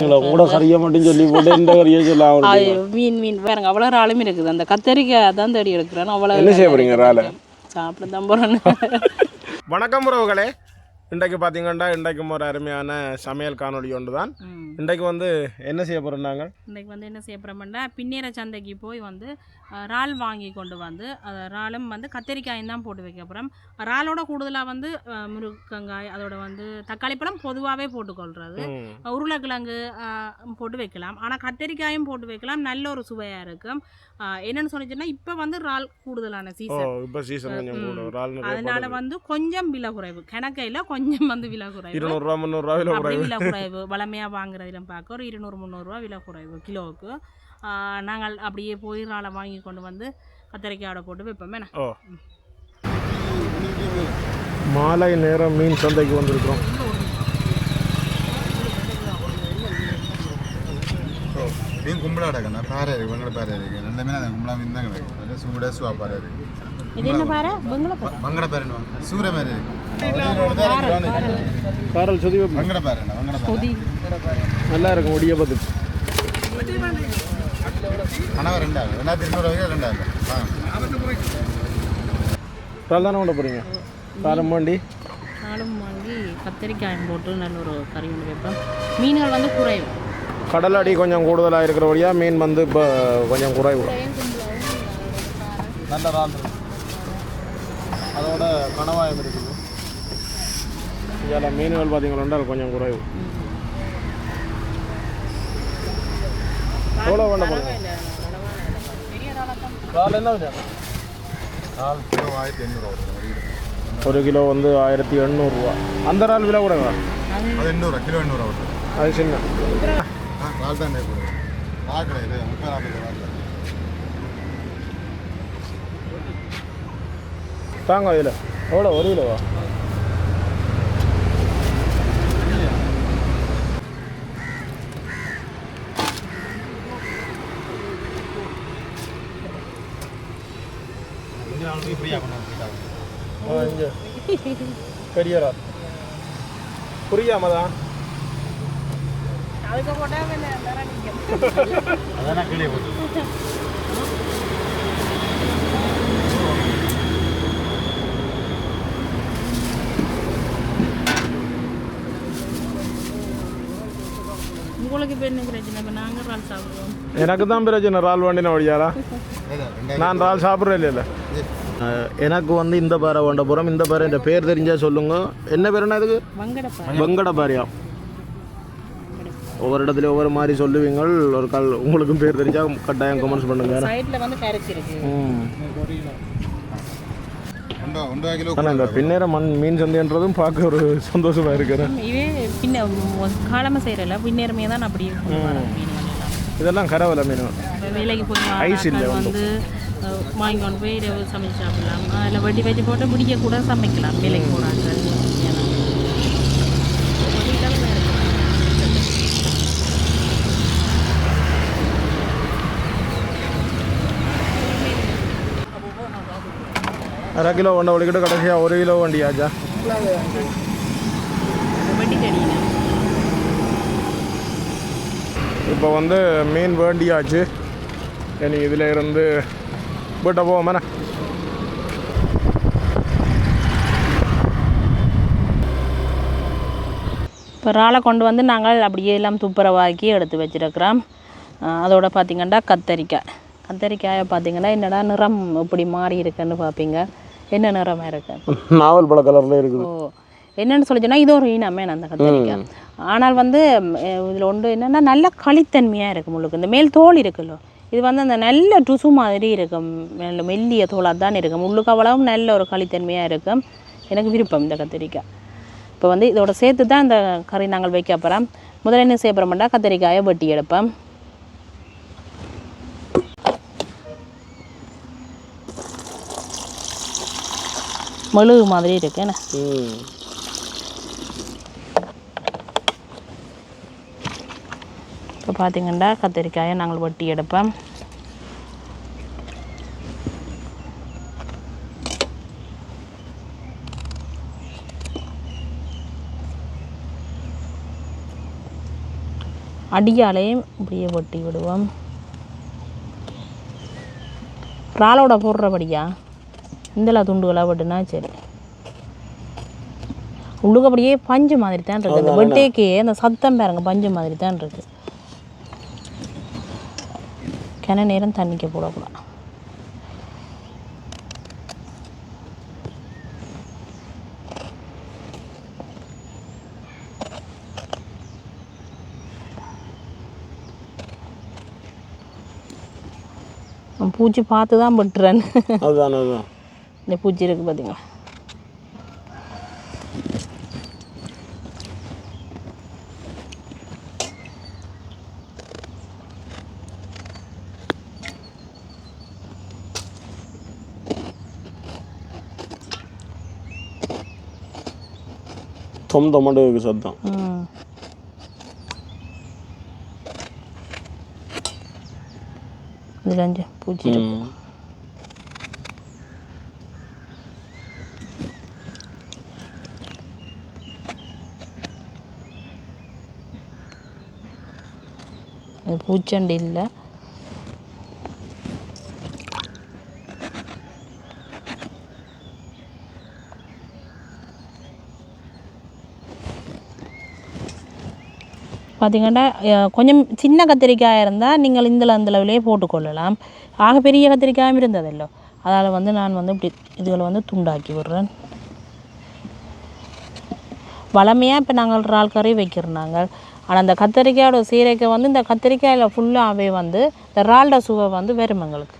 கூட கறியை மட்டும் சொல்லி போட்டு இந்த கறியை சொல்லலாம். மீன் பாருங்க அவ்வளோ இறாலும் இருக்குது. அந்த கத்தரிக்காய் தான் தேடி எடுக்கிறேன். அவ்வளோ என்ன செய்ய போறீங்க இறாலை? சாப்பிட தான் போகிறேன்னு. வணக்கம் உறவுகளே, இன்றைக்கு பார்த்தீங்கன்னா இன்றைக்கும் ஒரு அருமையான சமையல் காணொலி ஒன்று தான். இன்றைக்கு வந்து என்ன செய்ய போகிறோம் நாங்கள்? இன்றைக்கு வந்து என்ன செய்ய போகிறோம்னா பின்னேற சந்தைக்கு போய் வந்து இறால் வாங்கி கொண்டு வந்து இறாலும் வந்து கத்தரிக்காயும் தான் போட்டு வைக்க போகிறோம். இறாலோட கூடுதலாக வந்து முருங்கங்காய், அதோட வந்து தக்காளி பழம் பொதுவாகவே போட்டுக்கொள்கிறது, உருளைக்கிழங்கு போட்டு வைக்கலாம். ஆனால் கத்தரிக்காயும் போட்டு வைக்கலாம், நல்ல ஒரு சுவையாக இருக்கும். என்னென்னு சொன்னிச்சுன்னா இப்போ வந்து இறால் கூடுதலான சீசன், அதனால வந்து கொஞ்சம் விலை குறைவு, கணக்கையில் கொஞ்சம் வந்து விலை குறைவு, 200-300 விலை குறைவு. வளமையாக வாங்குறதிலும் பார்க்க ஒரு 200-300 விலை குறைவு கிலோவுக்கு. நாங்கள் அப்படியே போய் இறாலை வாங்கி கொண்டு வந்து கத்தரிக்காயோட போட்டு வைப்போமே. மாலை நேரம் மீன் சந்தைக்கு வந்திருக்கிறோம். மீன் கும்பலாடக்கண்ணா பாறை இருக்குது, வெங்கட பாறை இருக்குது. ரெண்டு மீன் அந்த கும்பலா மீன் தான் கிடைக்கும். சூட சுவா பாறை இருக்குது. இது என்ன பாறை? வெங்கட பாறை சூரிய மாதிரி காரல் சொதி வெங்கட பாறை நல்லா இருக்கும். ஒடிய பார்த்து கணவர் 2200 2000 தானே கொண்டு போகிறீங்க? காரம் வாங்கி கத்தரிக்காயும் போட்டு நல்ல ஒரு கறி ஒன்று வைப்போம். மீன்கள் வந்து குறைவு, கடல் அடி கொஞ்சம் கூடுதலாக இருக்கிறபடியாக மீன் வந்து இப்போ கொஞ்சம் குறைவு. நல்ல இறால் அதோட கணவாயம் இருக்குது. இதில் மீன்கள் பார்த்தீங்கன்னா கொஞ்சம் குறைவு. எவ்வளோ வேண்ட போகிறீங்க? இறால் என்ன விஷயம்? கிலோ 1800. ஒரு கிலோ வந்து 1800. அந்த இறால் விலை கூட அது 800 கிலோ 800. அது சின்ன இறால் தான் கிடையாது. 30-40 தாங்க. இதில் எவ்வளோ? 1 கிலோவா? கரியரா புரியாம தான் உங்களுக்கு இப்போ என்ன பிரச்சனை? இப்போ நாங்கள் இறால் சாப்பிடுவோம். எனக்கு தான் பிரச்சனை இறால் வண்டின வழியாரா? நான் இறால் சாப்பிட்றேன் இல்லை. எனக்கு வந்து இந்த பாறை வேண்ட போகிறோம். இந்த பாறை இந்த பேர் தெரிஞ்சால் சொல்லுங்க. என்ன பேருன்னா இதுக்கு? வெங்கட பாறையா? ஒவ்வொரு இடத்துல ஒவ்வொரு மாதிரி சொல்லுவீங்க. ஒரு கால் உங்களுக்கும் பேர் தெரிஞ்சால் கட்டாயம் கமெண்ட்ஸ் பண்ணுங்க. ஆனால் இந்த பின்னேற மீன் சந்தைன்றதும் பார்க்க ஒரு சந்தோஷமாக இருக்கிறேன். இதே பின்ன காலமாக செய்கிறல பின்னேறமே தான் அப்படியே. இதெல்லாம் கரவலை மீன் வேலைக்கு போய் ஐஸ் இல்லை வந்து வாங்கி கொண்டு போய் இரவு சமைச்சு சாப்பிடலாம். அதில் வட்டி வச்சு போட்டு பிடிக்க கூட சமைக்கலாம். வேலைக்கு போகிறாங்க. அரை கிலோ ஒன்றை ஒழிக்கிட்டு கடைசியாக 1 கிலோ வண்டியாச்சா? இப்போ வந்து மீன் வேண்டியாச்சு. இனி இதில் இருந்து வீட்டை போவோம். இப்போ இறாலை கொண்டு வந்து நாங்கள் அப்படியே எல்லாம் துப்புரவாக்கி எடுத்து வச்சுருக்கிறோம். அதோட பார்த்திங்கன்னா கத்தரிக்காயை பார்த்திங்கன்னா என்னடா நிறம் இப்படி மாறி இருக்குன்னு பார்ப்பீங்க. என்ன நிறமாக இருக்கு? நாவல் பழ கலரில் இருக்குது. ஓ, என்னென்னு சொல்லிச்சோன்னா இது ஒரு இனமே அந்த கத்தரிக்காய். ஆனால் வந்து இதில் ஒன்று என்னென்னா நல்ல களித்தன்மையாக இருக்கும். உங்களுக்கு இந்த மேல் தோல் இருக்குல்ல, இது வந்து அந்த நல்ல டுசு மாதிரி இருக்கும். நல்ல மெல்லிய தோலாக தான் இருக்கும். உள்ளுக்கு அவ்வளவும் நல்ல ஒரு களித்தன்மையாக இருக்கும். எனக்கு விருப்பம் இந்த கத்திரிக்காய். இப்போ வந்து இதோட சேர்த்து தான் இந்த கறி நாங்கள் வைக்க போகிறோம். முதல்ல என்ன செய்ய போகிறோம்னா கத்திரிக்காயை வெட்டி எடுப்போம். மெழுகு மாதிரி இருக்கு என்ன? இப்போ பார்த்தீங்கன்னா கத்திரிக்காயை நாங்கள் வெட்டி எடுப்போம். அடியாலையும் இப்படியே வெட்டி விடுவோம். இறாலோட போடுறபடியா இந்தெல்லாம் துண்டுகளாக வெட்டுனா சரி. உள்ளுக்கப்படியே பஞ்சு மாதிரி தான் இருக்குது. அந்த வெட்டேக்கே அந்த சத்தம் பாருங்க பஞ்சு மாதிரி தான் இருக்குது. கிண நேரம் தண்ணிக்க போடக்கூடாது. பூச்சி பார்த்து தான் பட்டுறேன். இந்த பூச்சி இருக்குது பார்த்தீங்களா. தொண்டை சத்தம். இதுல பூச்சி பூச்சண்டி இல்லை. பார்த்திங்கன்னா கொஞ்சம் சின்ன கத்திரிக்காய் இருந்தால் நீங்கள் இந்த அளவிலே போட்டுக்கொள்ளலாம். ஆக பெரிய கத்திரிக்காயும் இருந்ததில்லை. அதால் வந்து நான் வந்து இப்படி இதுகளை வந்து துண்டாக்கி விடுறேன். வளமையாக இப்போ நாங்கள் இறால் கறி வைக்கிறோம் நாங்கள். ஆனால் அந்த கத்திரிக்காயோட சீரைக்காய் வந்து இந்த கத்திரிக்காயில் ஃபுல்லாகவே வந்து இந்த இறாலோட சுவை வந்து வரும் எங்களுக்கு.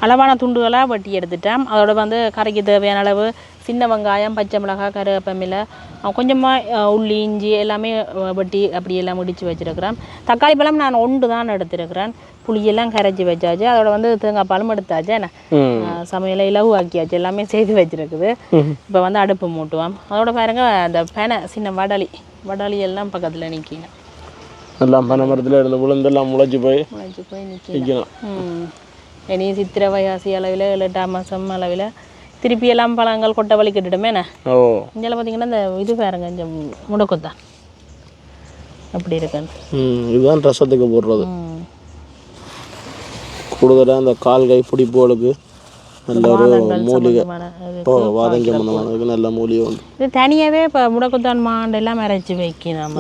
அளவான துண்டுகளாக வெட்டி எடுத்துட்டேன். அதோட வந்து கறிக்கு தேவையான அளவு சின்ன வெங்காயம், பச்சை மிளகாய், கருவேப்பிலை, கொஞ்சமாக உள்ளி, இஞ்சி எல்லாமே வெட்டி அப்படியெல்லாம் முடித்து வச்சுருக்கிறேன். தக்காளி பழம் நான் 1 தான் எடுத்துருக்கிறேன். புளியெல்லாம் கரைச்சி வச்சாச்சு. அதோட வந்து தேங்காய் பாலும் எடுத்தாச்சு. என்ன சமையலை இலவு ஆக்கியாச்சு. எல்லாமே செய்து வச்சுருக்குது. இப்போ வந்து அடுப்பு மூட்டுவோம். அதோட பாருங்க அந்த பெனை சின்ன வடாளி எல்லாம் பக்கத்தில் நிற்கணும். எல்லாம் பனை மரத்தில் இருந்து விழுந்தெல்லாம் முளைச்சி போய் நிற்கணும். இனி சித்திரை வைகாசி அளவில் 8ஆம் மாதம் அளவில் திருப்பி எல்லாம் பழங்கள் கொட்டை வலி கட்டுடுமே. என்ன இங்கே பார்த்தீங்கன்னா இந்த இது பாருங்க இந்த முடக்கத்தான் அப்படி இருக்குன்னு. இதுதான் ரசத்துக்கு போடுறது. கூடுதலாக அந்த கால் கை பிடிப்போளுக்கு நல்ல ஒரு மூலிகை வாதங்க மனமானதுக்கு நல்ல மூலிகை உண்டு. இது தனியாகவே இப்போ முடக்கத்தான் மாண்டெல்லாம் அரைச்சி வைக்கணும்.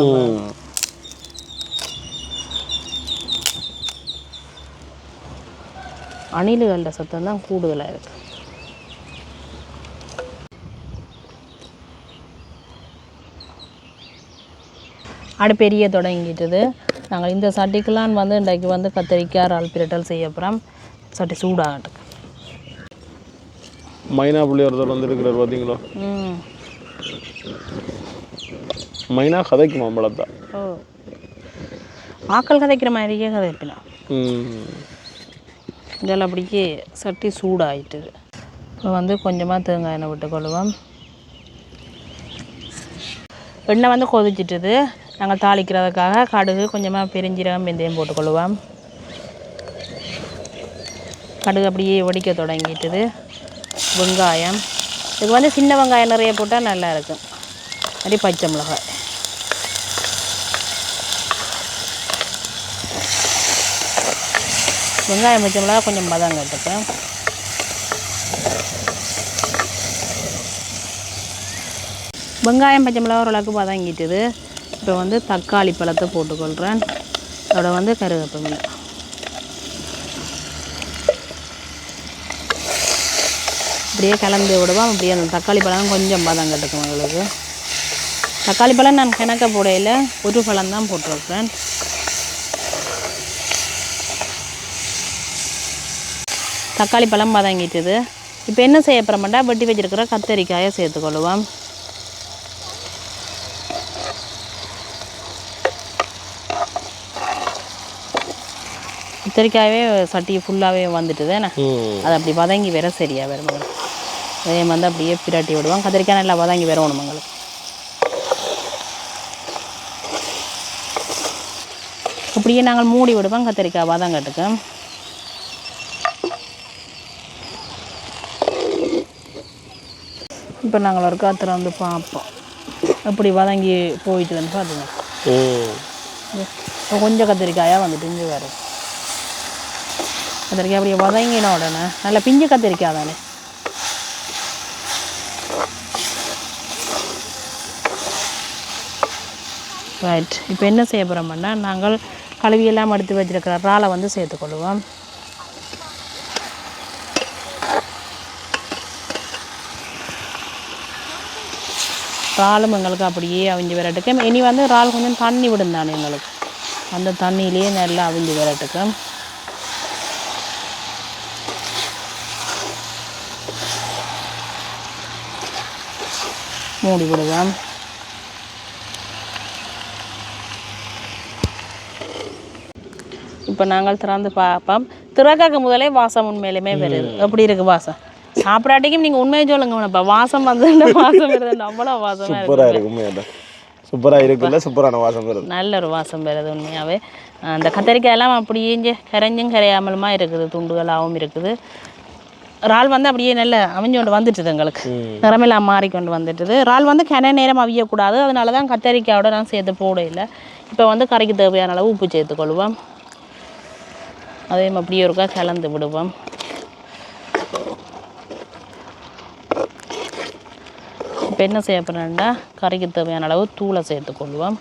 அணில்களோட சத்தம் தான் கூடுதலாக இருக்குது. அடுப்பெரிய தொடங்கிட்டுது. நாங்கள் இந்த சட்டிக்கெல்லாம் வந்து இன்றைக்கு வந்து கத்திரிக்காய் இறால் பிரட்டல் செய்ய போகிறோம். சட்டி சூடாகட்டுக்கு. மைனா புள்ளி ஒருத்தர் வந்துருக்கிறார் பார்த்தீங்களா. மைனா கதைக்குமா பழத்தா? ஆக்கள் கதைக்கிற மாதிரியே கதைக்கலாம். இதெல்லாம் அப்படியே சட்டி சூடாகிட்டுது. இப்போ வந்து கொஞ்சமாக தேங்காய் எண்ணெய் விட்டுக்கொள்ளுவோம். எண்ணெய் வந்து கொதிச்சிட்டுது. நாங்கள் தாளிக்கிறதுக்காக கடுகு, கொஞ்சமாக பெருஞ்சீரகம், வெந்தயம் போட்டுக்கொள்ளுவோம். கடுகு அப்படியே ஒடிக்க தொடங்கிட்டுது. வெங்காயம் இதுக்கு வந்து சின்ன வெங்காயம் நிறைய போட்டால் நல்லா இருக்கும். அப்படி பச்சை மிளகாய், வெங்காயம் பச்சை மிளகாய் கொஞ்சம் பதம் கட்டுப்பேன். வெங்காயம் பச்சை மிளகாய் ஓரளவுக்கு பதங்கிட்டுது. இப்போ வந்து தக்காளி பழத்தை போட்டுக்கொள்கிறேன். அதோட வந்து கருவேப்பிலை, அப்படியே கலந்து விடுவோம். அப்படியே அந்த தக்காளி பழம் கொஞ்சம் பதம் கட்டுக்கும் எங்களுக்கு. தக்காளி பழம் நான் கிணக்க போடையில் 1 பழம் தான் போட்டிருக்கிறேன். தக்காளி பழம் பதங்கிட்டுது. இப்போ என்ன செய்ய போகிறோம்னா வெட்டி வச்சுருக்கிற கத்தரிக்காயை சேர்த்துக்கொள்ளுவோம். கத்தரிக்காயே சட்டி ஃபுல்லாகவே வந்துட்டுது. என்ன அது அப்படி வதங்கி வேற சரியாக வரும். அதே வந்து அப்படியே பிரட்டி விடுவோம். கத்திரிக்காய் நல்லா வதங்கி வரணும் எங்களுக்கு. அப்படியே நாங்கள் மூடி விடுவோம் கத்திரிக்காய் வதங்கட்டுக்கு. இப்போ நாங்கள் ஒரு காத்திர வந்து பார்ப்போம் எப்படி வதங்கி போயிட்டு வந்து பார்த்துங்க. இப்போ கொஞ்சம் கத்திரிக்காயாக வந்துட்டு இங்கே வேறு கத்திரிக்காய் அப்படியே வதங்கின உடனே நல்லா பிஞ்சு கத்திரிக்காய் தானே. ரைட், இப்போ என்ன செய்ய போகிறோம்னா நாங்கள் கழுவியெல்லாம் எடுத்து வச்சிருக்கிற இறாலை வந்து சேர்த்துக்கொள்ளுவோம். இறாலும் எங்களுக்கு அப்படியே அவிஞ்சு வரட்டுக்கும். இனி வந்து இறால் கொஞ்சம் தண்ணி விடும் தானே எங்களுக்கு, அந்த தண்ணியிலேயே நல்லா அவிஞ்சு வரட்டுக்கும். மூடி விடுவோம். இப்போ நாங்கள் திறந்து பார்ப்போம். திறக்காக்க முதலே வாசம் உண்மையிலுமே வருது. எப்படி இருக்குது வாசம்? சாப்பிடாட்டிக்கும் நீங்கள் உண்மையை சொல்லுங்க, வாசம் வந்து வாசம் வருது, அவ்வளோ வாசமாக இருக்குது. சூப்பராக இருக்குல்ல, சூப்பரான வாசம் வருது, நல்ல ஒரு வாசம் வருது உண்மையாகவே. அந்த கத்திரிக்காய் எல்லாம் அப்படியே கரைஞ்சும் கரையாமலுமா இருக்குது, துண்டுகளாகவும் இருக்குது. இறால் வந்து அப்படியே நல்ல அவிஞ்சு கொண்டு வந்துட்டுது, எங்களுக்கு நிறமெல்லாம் மாறிக்கொண்டு வந்துட்டுது. இறால் வந்து கன நேரம் அவியக்கூடாது, அதனால தான் கத்திரிக்காயோட நான் சேர்த்து போட இல்லை. இப்போ வந்து கறிக்கு தேவையான அளவு உப்பு சேர்த்துக்கொள்வோம். அதையும் அப்படியே ஒருக்கா கலந்து விடுவோம். இப்போ என்ன செய்ய போகிறேன்னா கறிக்கு தேவையான அளவு தூளை சேர்த்துக்கொள்வோம்.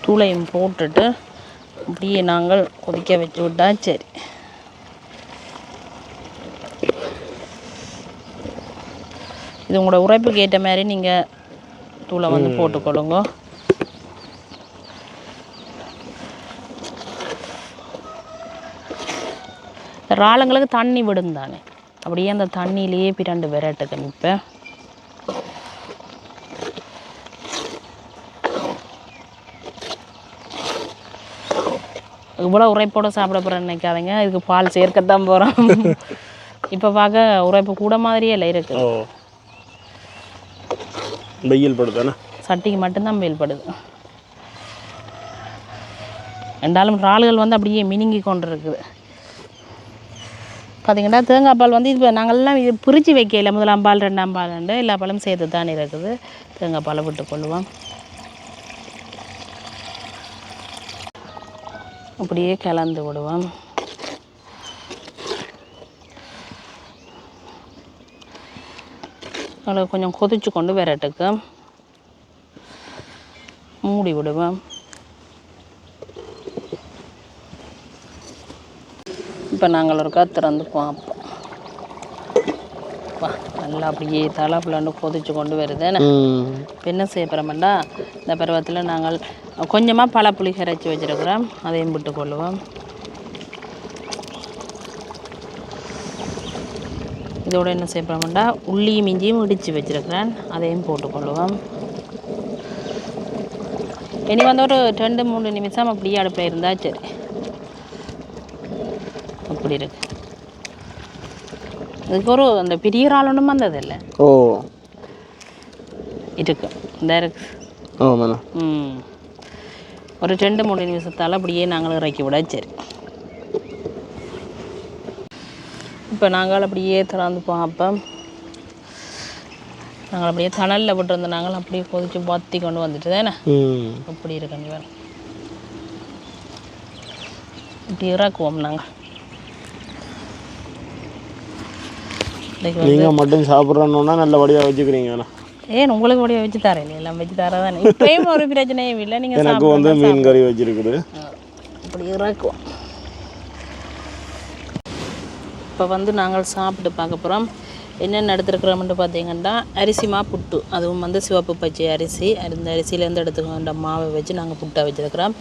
தூளையும் போட்டுட்டு அப்படியே நாங்கள் கொதிக்க வச்சு விட்டா சரி. இது உங்களோட உரைப்புக்கு ஏற்ற மாதிரி நீங்கள் தூளை வந்து போட்டுக்கொள்ளுங்க. இறாலுங்களுக்கு தண்ணி விடும் தானே, அப்படியே அந்த தண்ணியிலேயே பிரண்டு விரட்டுக்கும். இப்போ இவ்வளோ உரைப்போடு சாப்பிட போகிறேன்னு நினைக்காதீங்க, இதுக்கு பால் சேர்க்கத்தான் போகிறோம். இப்போ பார்க்க உரைப்பு கூட மாதிரியே இல்லை இருக்குது. வெயில் படுதானே, சட்டிக்கு மட்டும்தான் வெயில் படுது. ரெண்டாலும் இறால்கள் வந்து அப்படியே மினுங்கி கொண்டு இருக்குது. பார்த்திங்கன்னா தேங்காய் பால் வந்து இப்போ நாங்கள்லாம் இது பிரித்து வைக்கல, முதலாம் பால் ரெண்டாம் பால் எல்லா பாலும் சேர்த்து தான் இருக்குது. தேங்காய் பாலை விட்டுக்கொள்ளுவோம். அப்படியே கலந்து விடுவோம். அதில் கொஞ்சம் கொதிச்சு கொண்டு விரட்டுக்கு மூடி விடுவோம். இப்போ நாங்கள் ஒருக்கா திறந்து பார்ப்போம். நல்லா அப்படியே தலை புலாண்டு கொதிச்சு கொண்டு வருதுன்னு. இப்போ என்ன செய்ய போகிறோம்னா இந்த பருவத்தில் நாங்கள் கொஞ்சமாக பழப்புளி கரைச்சி வச்சுருக்கிறோம், அதையும் விட்டு கொள்ளுவோம். இதோடு என்ன செய்ய போகிறோம்னா உள்ளியும் இஞ்சியும் இடித்து வச்சுருக்கிறேன், அதையும் போட்டுக்கொள்ளுவோம். இனி வந்து ஒரு 2-3 நிமிஷம் அப்படியே அடுப்பில் இருந்தால் சரி. அப்படி இருக்கு. இதுக்கு ஒரு அந்த பெரிய இறால் ஒன்றும் வந்ததில்லை. இருக்கு இந்த இருக்கு. ஒரு 2-3 நிமிஷத்தால் அப்படியே நாங்கள் இறக்கி விட சரி. இப்போ நாங்கள் அப்படியே திறந்து பார்ப்போம். நாங்கள் அப்படியே தணலில் விட்டுருந்த நாங்கள் அப்படியே கொதிச்சு பற்றி கொண்டு வந்துட்டு தானே அப்படி இருக்கு. நீ வேறு இப்படி இறக்குவோம். நாங்கள் நீங்கள் மட்டும் சாப்பிட்றோன்னா நல்லபடியாக வச்சுக்கிறீங்க. ஏன் உங்களுக்கு வடிவ வச்சு தரேன், எல்லாம் வச்சு தர தானே. இப்பயும் ஒரு பிரச்சனையும் இல்லை. நீங்கள் எனக்கு வந்து மீன் கறி வச்சுருக்குது, அப்படி இறக்குவோம். இப்போ வந்து நாங்கள் சாப்பிட்டு பார்க்க போகிறோம். என்னென்ன எடுத்துருக்குறோம்னு பார்த்தீங்கன்னா அரிசிமா புட்டு, அதுவும் வந்து சிவப்பு பச்சை அரிசி, அந்த அரிசியிலேருந்து எடுத்துக்கிற மாவை வச்சு நாங்கள் புட்டை வச்சுருக்கிறோம்.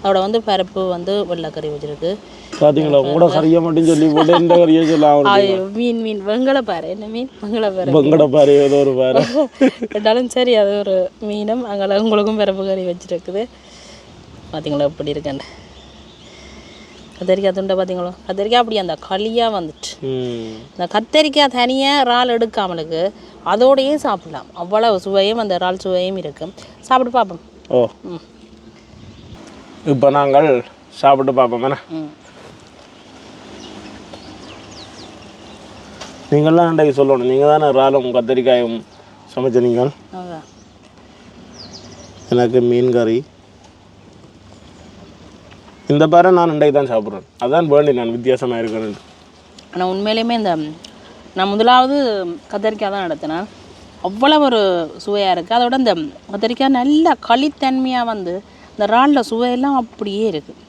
அதோட வந்து பருப்பு வந்து வெள்ளைக்கறி வச்சுருக்கு. பார்த்தீங்களா, கூட கறியை மட்டும் சொல்லி போட்டு இந்த கறியை சொல்லலாம். மீன் வெங்கலப்பாறை, என்ன மீன் வெங்கலப்பாறை, வெங்கடப்பாறை ஏதோ ஒரு பாறை கேட்டாலும் சரி, அது ஒரு மீனும் அங்கே உங்களுக்கும் பருப்பு கறி வச்சுருக்குது. பார்த்தீங்களா எப்படி இருக்கேன் கத்திரிக்காய் துண்டை. பார்த்தீங்களோ கத்திரிக்காய் அப்படி அந்த களியாக வந்துட்டு, இந்த கத்திரிக்காய் தனியாக இறால் எடுக்காமலுக்கு அதோடையே சாப்பிடலாம். அவ்வளோ சுவையும் அந்த இறால் சுவையும் இருக்குது. சாப்பிட்டு பார்ப்போம். இப்போ நாங்கள் சாப்பிட்டு பார்ப்போம். நீங்கள்லாம் இன்றைக்கு சொல்லணும், நீங்கள் தானே இறாலும் கத்திரிக்காயும் சமைச்ச நீங்கள். அதான் எனக்கு மீன் கறி. இந்த பாறை நான் இன்றைக்கு தான் சாப்பிட்றேன், அதான் வேண்டி நான் வித்தியாசமாக இருக்கிறேன். ஆனால் உண்மையிலேயுமே நான் முதலாவது கத்திரிக்காய் தான் எடுத்தேன். அவ்வளோ ஒரு சுவையாக இருக்குது. அதோட இந்த கத்திரிக்காய் நல்ல களித்தன்மையாக வந்து இந்த இறாலில் சுவையெல்லாம் அப்படியே இருக்குது.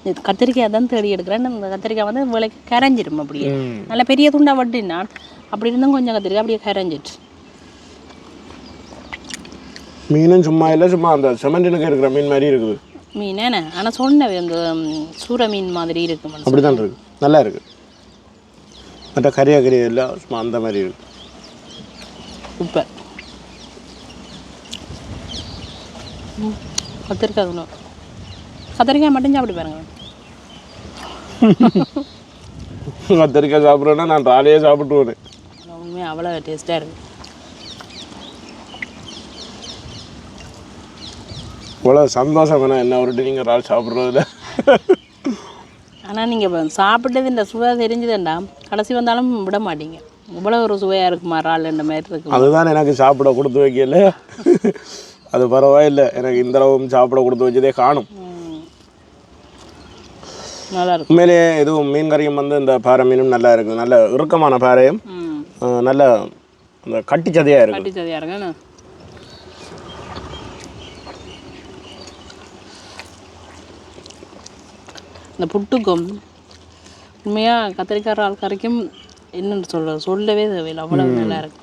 இது கத்திரிக்காய் தான் தேடி எடுக்கிறேன். இந்த கத்திரிக்காய் வந்து விலைக்கு கரைஞ்சிடும் அப்படியே. நல்ல பெரிய துண்டாக வட்டினான் அப்படி இருந்தும் கொஞ்சம் கத்திரிக்காய் அப்படியே கரைஞ்சிட்டு. மீனும் சும்மா இல்லை, சும்மா அந்த செமண்டினுக்கு இருக்கிற மீன் மாதிரி இருக்குது மீன். என்ன ஆனால் சொன்னவே அந்த சூற மீன் மாதிரி இருக்கு. அப்படி தான் இருக்குது, நல்லா இருக்குது. மற்ற கறியா இல்லை, சும்மா அந்த மாதிரி இருக்குது. சூப்பர். கத்திரிக்காய் வேணும். கத்திரிக்காய் மட்டும் சாப்பிட்டு பாருங்க. கத்திரிக்காய் சாப்பிட்றேன்னா நான் ராலையே சாப்பிட்டுவேன். உண்மையாக அவ்வளோ டேஸ்ட்டாக இருக்குது. இவ்வளோ சந்தோஷம் வேணா என்ன ஒரு நீங்கள் ரால் சாப்பிட்றதுல. ஆனால் நீங்கள் சாப்பிட்டது இந்த சுவை தெரிஞ்சுதுண்டா கடைசி வந்தாலும் விட மாட்டீங்க. இவ்வளோ ஒரு சுவையாக இருக்குமா இறால் இந்த மாதிரி இருக்கு. அதுதான் எனக்கு சாப்பிட கொடுத்து வைக்கல. அது பரவாயில்லை, எனக்கு இந்த அளவும் சாப்பிட கொடுத்து வச்சதே காணும். நல்லா இருக்கும். உண்மையிலேயே இதுவும் மீன் கறியும் வந்து இந்த பாறை மீனும் நல்லா இருக்குது. நல்ல இறுக்கமான பாறையும் நல்ல அந்த கட்டிச்சதையாக இருக்குது. கட்டிச்சதையாக இருக்குன்னு இந்த புட்டுக்கும் உண்மையாக கத்திரிக்காய் இறால் கறிக்கும் என்னென்னு சொல்லவே தேவையில்லை, அவ்வளோ நல்லா இருக்கு.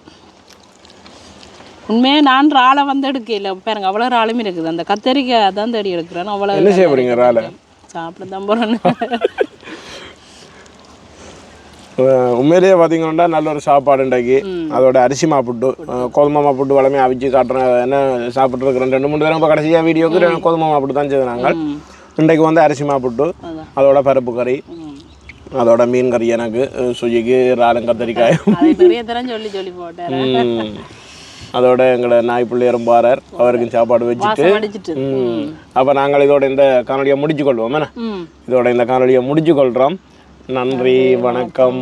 உண்மையாக நான் இறாலை வந்து எடுக்கல பாருங்க, அவ்வளோ இறாலுமே இருக்குது. அந்த கத்திரிக்காய் தான் தேடி எடுக்கிறேன். அவ்வளோ என்ன செய்ய போறீங்க இறாலை? சாப்பிட தான் போகிறேன்னு. உண்மையிலேயே பார்த்தீங்கன்னா நல்ல ஒரு சாப்பாடு இன்றைக்கு. அதோட அரிசி மாப்புட்டு கோதுமை மாப்புட்டு வளமையாக அவிச்சு காட்டுறேன். என்ன சாப்பிட்ருக்குறேன் 2-3 தடவை. இப்போ கடைசியாக வீடியோக்கு கோதுமை மாப்புட்டு தான் செய்து நாங்கள். இன்றைக்கு வந்து அரிசி மாப்புட்டு அதோட பருப்பு கறி, அதோட மீன் கறி, எனக்கு சுஜிக்கு இறாலும் கத்திரிக்காயும். சொல்லி போட்டேன். அதோட எங்களை நாய் பிள்ளையரும் பாரார், அவருக்கும் சாப்பாடு வச்சுட்டு அப்போ நாங்கள் இதோட இந்த காணொலியை முடிச்சு கொள்வோம். இதோட இந்த காணொலியை முடிச்சு கொள்கிறோம். நன்றி, வணக்கம்.